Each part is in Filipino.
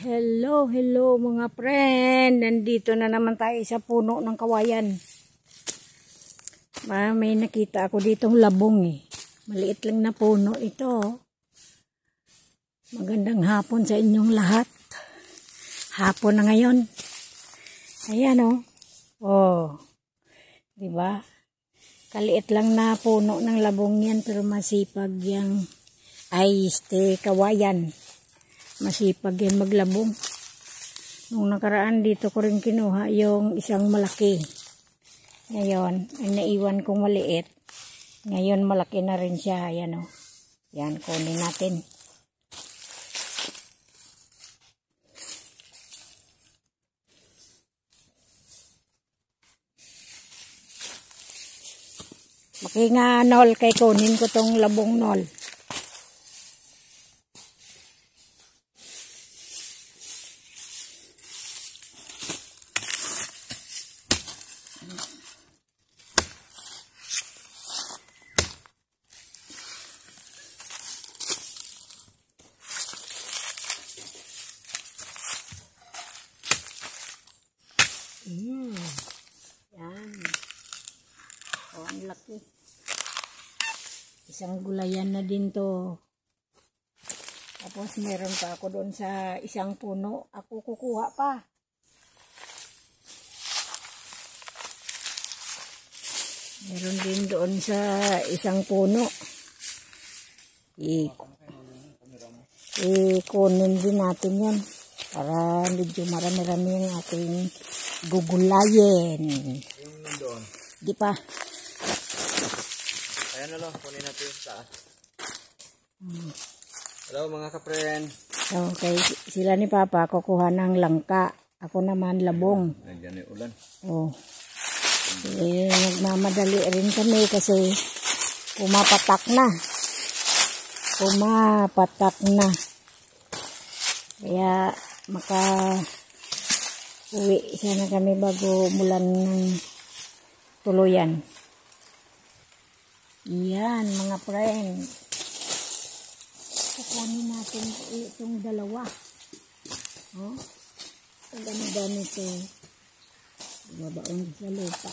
Hello mga friend. Nandito na naman tayo sa puno ng kawayan. May nakita ako ditong labong eh. Maliit lang na puno ito. Magandang hapon sa inyong lahat. Hapon na ngayon. Ayan oh. Oh. 'Di ba? Kaliit lang na puno ng labong yan pero masipag yang kawayan. Masipag yan maglabong. Nung nakaraan dito ko rin kinuha yung isang malaki. Ngayon, ay naiwan kong maliit. Ngayon malaki na rin siya. Ayan o. Yan, kunin natin. Makinga nol kay kunin ko tong labong nol. Yan. Oh, ang laki. Isang gulayan na din to. Tapos meron pa ako doon sa isang puno. Ako kukuha pa. Meron din doon sa isang puno. Ikunin din natin yan. Para medyo marami-rami yung ating gugulayin. Yung nandoon? Di pa. Ayan na lang, kunin natin yung taas. Hello mga ka-friend. Okay, sila ni Papa kukuha ng langka. Ako naman labong. Nandiyan yung ulan. Oh. Nagmamadali rin kami kasi pumapatak na. Kaya uwi sana kami bago umulan ng tuluyan. Yan mga friend. Kukunin natin itong dalawa. Oh. Ang ganda nito. Babaon sa lupa.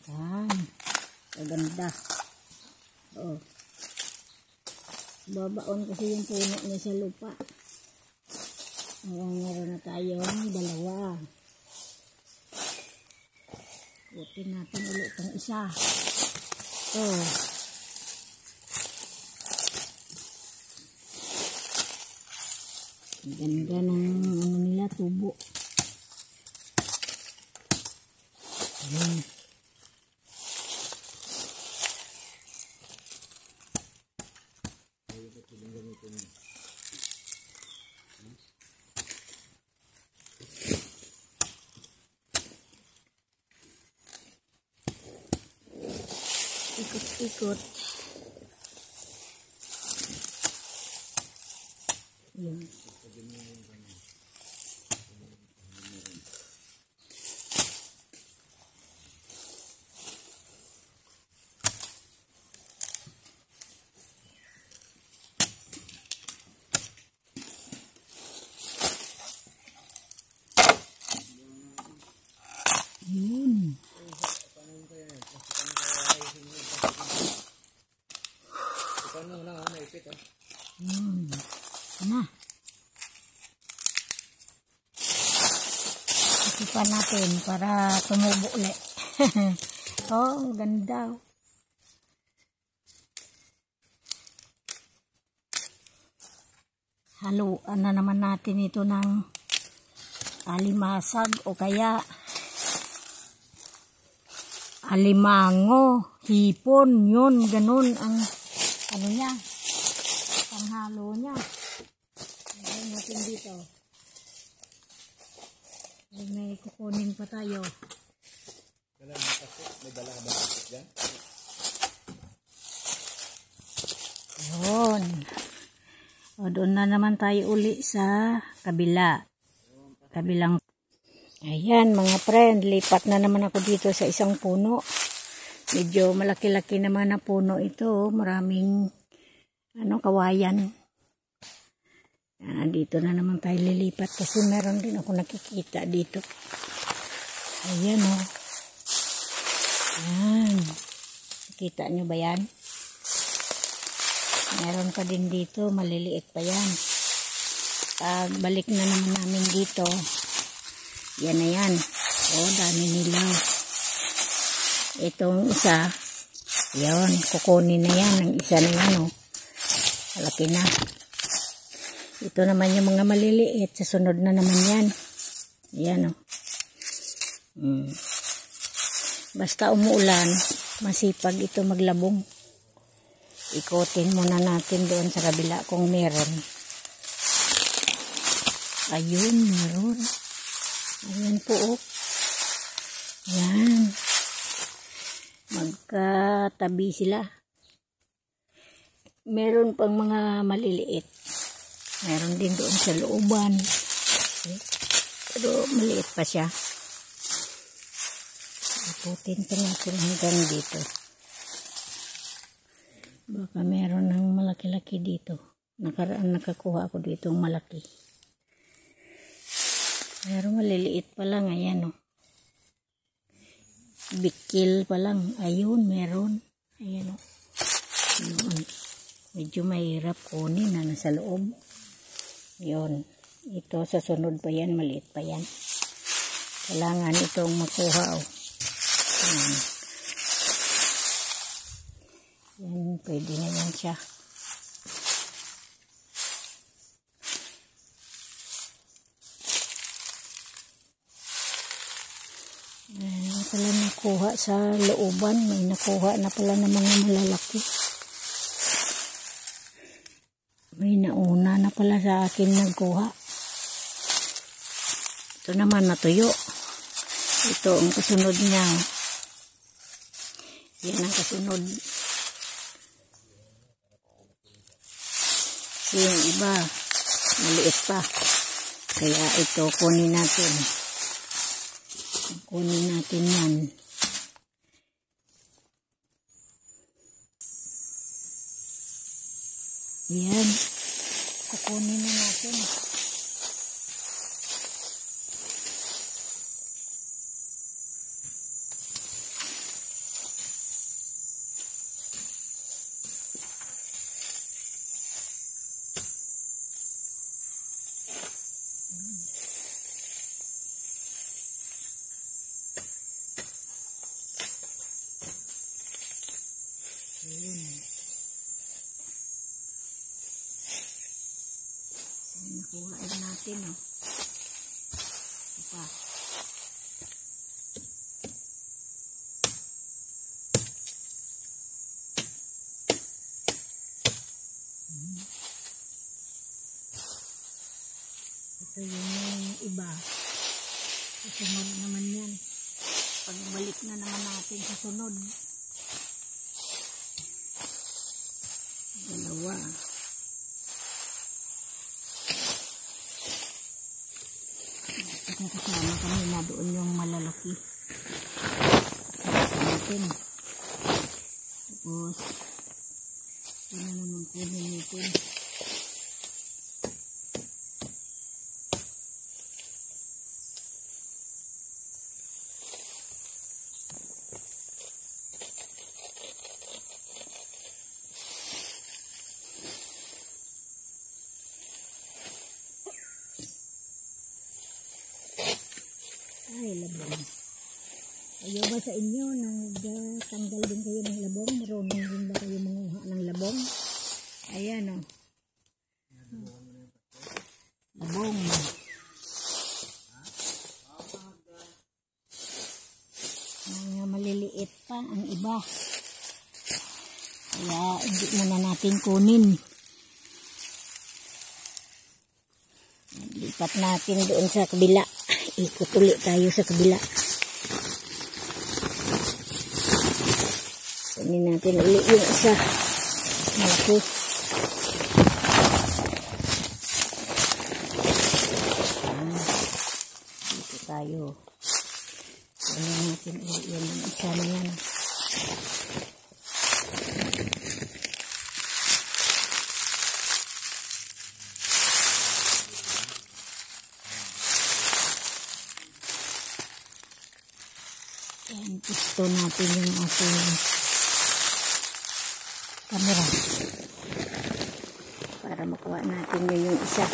Yan. Maganda. Oh. Babaon kasi yung puno niya sa lupa. Meron na tayong dalawa. Kutin natin ulit itong isa. Oh. Ganda ng nila tubo. Ayan. Ikot-ikot. Ayan. Yun. Ano? Isipan natin para tumubo ulit. Oh, ganda. Haluan na naman natin ito ng alimasag o kaya alimango, hipon, yun, ganun ang ano niya, panghalo niya. Lagyan natin dito. kukunin pa tayo. May dala ka ba dyan? Yun. O, doon na naman tayo uli sa kabilang. Ayan mga friend, lipat na naman ako dito sa isang puno. Medyo malaki-laki naman na puno ito. Maraming kawayan. Dito na naman tayo lilipat kasi meron din ako nakikita dito. Ayan o. Ayan. Nakita nyo ba yan? Meron pa din dito, maliliit pa yan. Pag balik na naman namin dito, yan na yan. Dami nilaw. Itong isa, yan, kukunin na yan. Ang isa na yan, malaki na. Ito naman yung mga maliliit. Sa sunod na naman yan. Yan, Basta umuulan, masipag ito maglabong. Ikutin muna natin doon sa kabila kung meron. Ayun, meron. Ayun po, Yan. Magkatabi sila. Meron pang mga maliliit. Meron din doon sa looban. Pero maliit pa siya. Ikutin pa natin hanggang dito. Baka meron ng malaki-laki dito. Nakaraan nakakuha ako dito ng malaki. Pero maliliit pa lang. Ayan Bikil pa lang. Ayun, meron. Ayan Yun. Medyo mahirap kunin na nasa loob. Yun. Ito sa sunod pa yan. Maliit pa yan. Kailangan itong makuha. Yan, pwede na yan siya. Ayan pala nakuha sa looban. May nakuha na pala ng mga malalaki. May nauna na pala sa akin nagkuha. Ito naman natuyo. Ito ang kasunod niya. Yan ang kasunod. Yung iba, maliit pa. Kaya ito, kunin natin. Kunin natin yan. Yan. Kukunin na natin. Nakuha natin pa. Ito yung iba. Susunod naman yan. Pagbalik na naman natin sa sunod. Dalawa. Kasama kami na doon yung malalaki. Kasama natin. Tapos, ito na naman kunin natin. Ay, labong. Ayaw ba sa inyo nagtanggal din kayo ng labong? Marunong din ba kayo manguha ng labong? Ayan labong. Mga maliliit pa ang iba. Kaya hindi muna natin kunin. Lipat natin doon sa kabila. ikot ulit tayo sa kabila. Kunin natin ulit yung isa malaki. Dito tayo. Kunin natin ulit yung isa na yan. Ayan, gusto natin yung ating camera para makuha natin yung isa.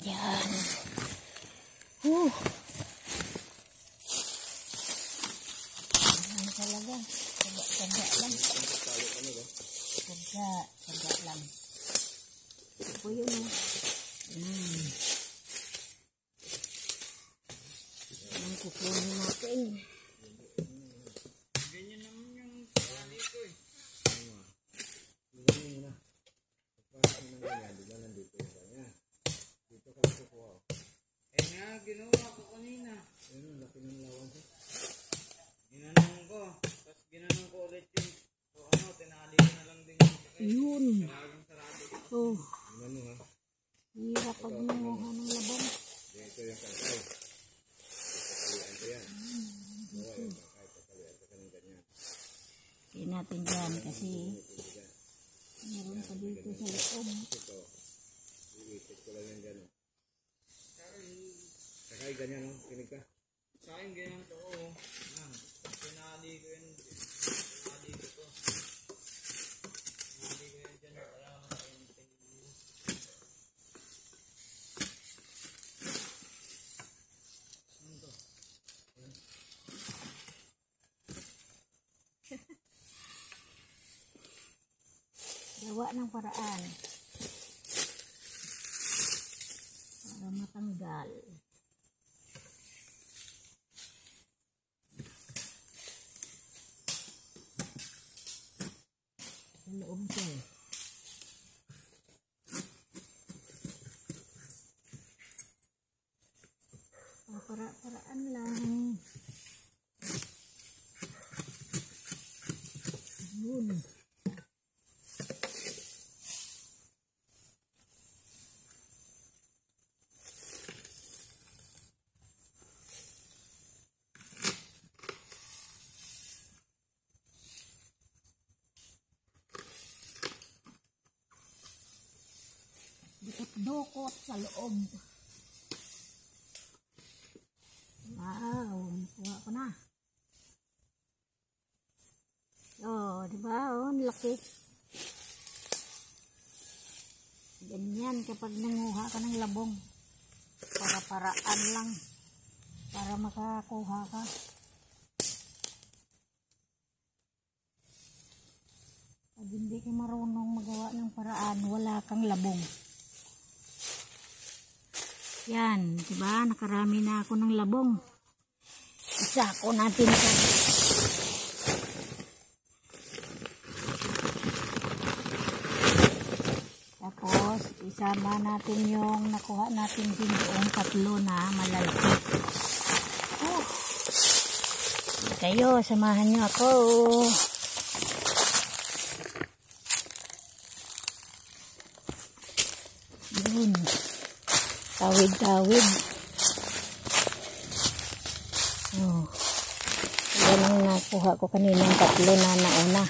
Yan. Talaga. Saga lang. Saga lang. Ito po yun. Ang kukunin natin. Ganyan naman yung parali ko eh. Ganyan na. Pagpasok ng ganyan, di ba nandito yung ganyan. Dito ka kukuha. Eh nga, ginawa ko kanina. Ayun, laki ng lawan ko. Ginanong ko. Tapos ginanong ko ulit yung tinali ko na lang din yung Yun. Oh. Hirap pag nanguha ng labong. Dito yung kakay. Papalian ko yan. Papalian ko ng ganyan. Hindi natin dyan kasi meron pa dito sa loob. Ito. Iipit ko lang yan dyan. Kakay ganyan o. Kinig ka. Sa akin ganyan to. Pinali ko yan. Pinali ko to. Pinali ko yan dyan. Para makaintin. Ano to? Gawa ng paraan para matanggal. Sa loob ko. Para-paraan lang. Yun. Dukot sa loob. Wow, kuha ko na. Oh, di ba? Oh, laki. Ganyan kapag nanguha ka ng labong. Para-paraan lang. Para makakuha ka. Pag hindi ka marunong magawa ng paraan, wala kang labong. Yan, diba? Nakarami na ako ng labong. Isako natin sa tapos, isama natin yung nakuha natin din yung tatlo na malalaki. Kayo, samahan nyo ako. Yun. Tawid-tawid. Oh. Yan ang nakuha ko kaninang tatlo na nauna.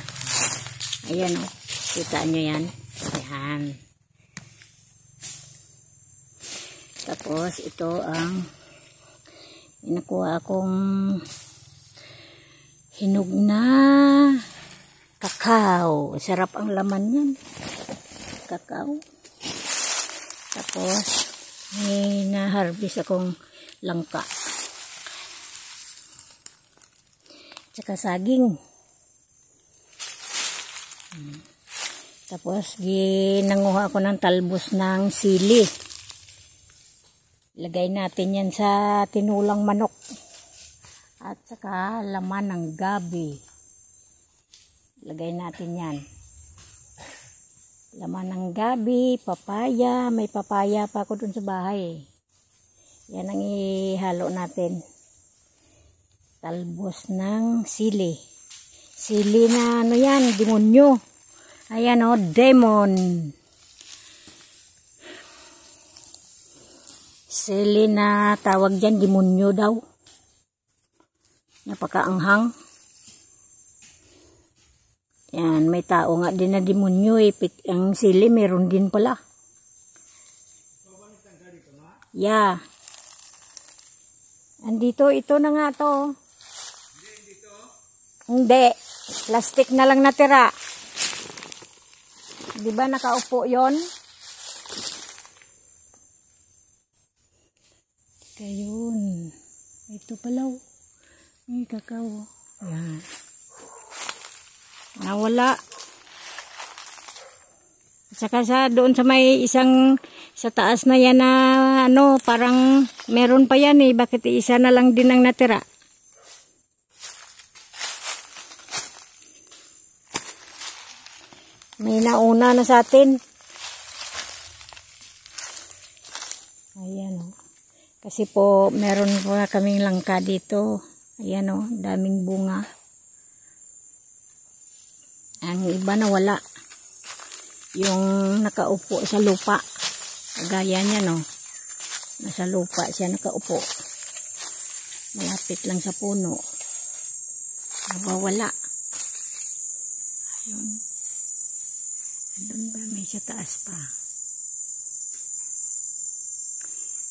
Ayan o. Oh. Kita nyo yan. Ayan. Tapos ito ang nakuha akong hinog na kakao. Sarap ang laman yan. Kakao. Tapos may na-harvest akong langka. Tsaka saging. Tapos ginanguha ako ng talbos ng sili. Lagay natin yan sa tinulang manok. At saka laman ng gabi. Lagay natin yan. Laman ng gabi, papaya. May papaya pa ako dun sa bahay. Yan ang ihalo natin. Talbos ng sili. Sili na ano yan, demonyo. Ayan o, demon. Sili na tawag dyan, demonyo daw. Napakaanghang. Yan, may tao nga din na demonyo eh. Ang sili meron din pala. Yeah. Andito, ito na nga to. Hindi. Plastic na lang natira. Di ba nakaupo yon? Ayun. Ito pala. May kakao. Yan. Nawala. Saka doon sa may isang sa taas na yan na ano, parang meron pa yan eh. Bakit isa na lang din ang natira? May nauna na sa atin. Ayan o. Kasi po meron po na kaming langka dito. Ayan o, daming bunga. Ang iba na wala. Yung nakaupo sa lupa. Gaya niya no. Nasa lupa siya nakaupo. Malapit lang sa puno. Nawawala. Ayun. Doon ba may sa taas pa.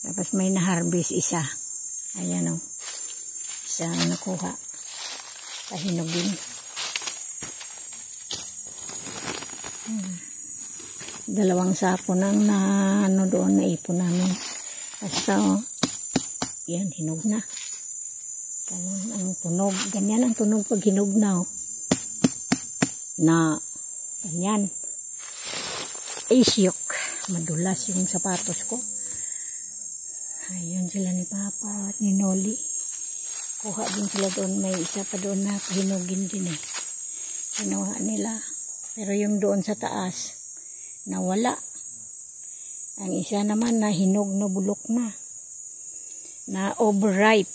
Tapos may na-harvest isa. Ayan o. Isa nakuha. Pahinugin. Dalawang sapo nang na ano doon na ipon namin. Basta o. Yan, hinog na. Ganun ang tunog. Ganyan ang tunog pag hinog na o. Na ganyan. Isyok. Madulas yung sapatos ko. Ayun sila ni Papa at ni Noli. Kuha din sila doon. May isa pa doon na pahinugin din eh. Kinuha nila. Pero yung doon sa taas, nawala. Ang isa naman na hinog na bulok na. Na overripe.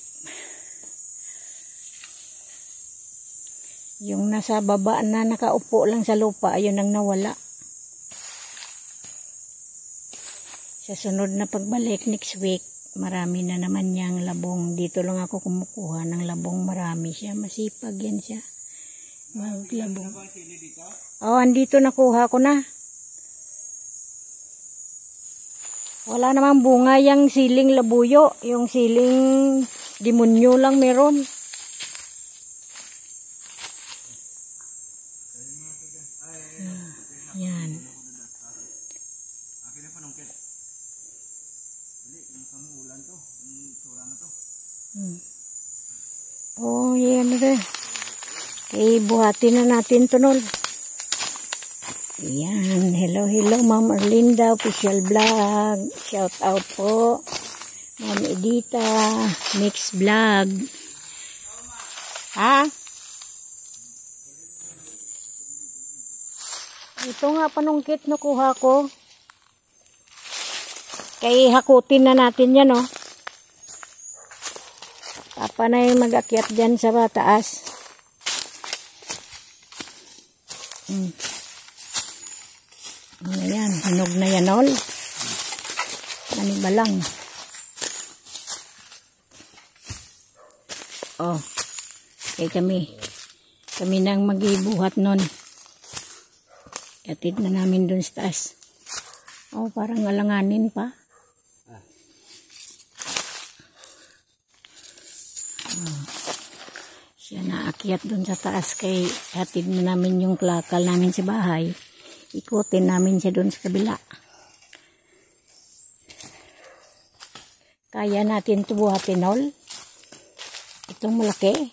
Yung nasa baba na nakaupo lang sa lupa, ayun ang nawala. Sa sunod na pagbalik next week, marami na naman niyang labong. Dito lang ako kumukuha ng labong. Marami siya. Masipag yan siya. Maglabong. Oh, andito nakuha ko na. Wala namang bunga yung siling labuyo. Yung siling demonyo lang meron. Yan. Oh, yan na rin. Buhatin na natin to, Nol. Yan. Hello, hello, Ma'am Erlinda, official vlog. Shout out po. Ma'am Edita, mix vlog. Ha? Ito nga panungkit na kuha ko. Kaya hakutin na natin yan, oh. Papa na yung mag-akyat dyan sa taas. Ano yan? Hinog na yan, all. Maniba lang. Oh. Kaya kami nang mag-ibuhat nun. Atid na namin dun sa taas. Oh, parang alanganin pa. Siya naakyat dun sa taas kay hatid na namin yung klakal namin sa bahay. Ikutin namin siya dun sa kabila. Kaya natin ito buhatin, all. Itong malaki.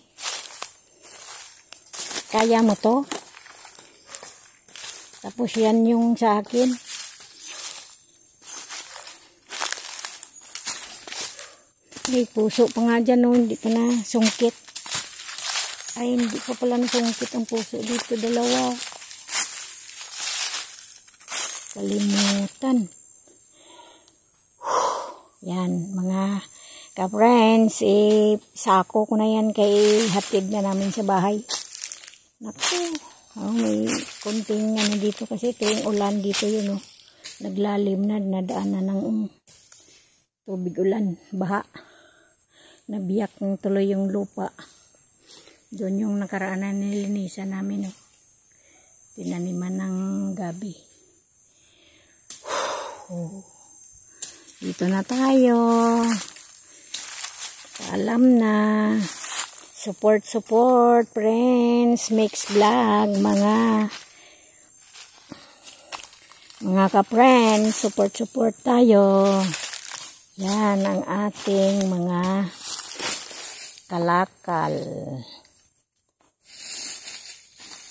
Kaya mo to. Tapos yan yung sa akin. May puso pa nga dyan, no? Hindi pa na sungkit. Ay, hindi pa pala nasungkit ang puso dito. Dalawa. Kalimutan. Yan, mga ka-friends, sako ko na yan kay hatid na namin sa bahay. Naku, may konting ano dito kasi tuwing ulan dito yun, oh. Naglalim na, nadaan na ng tubig ulan, baha. Nabiyak ng tuloy yung lupa. Doon yung nakaraan na nilinisan namin, oh. Tinaniman ng gabi. Dito na tayo. Paalam na. Support, friends. Mix vlog, mga ka-friends. Support tayo. Yan ang ating mga kalakal.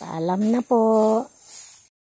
Paalam na po.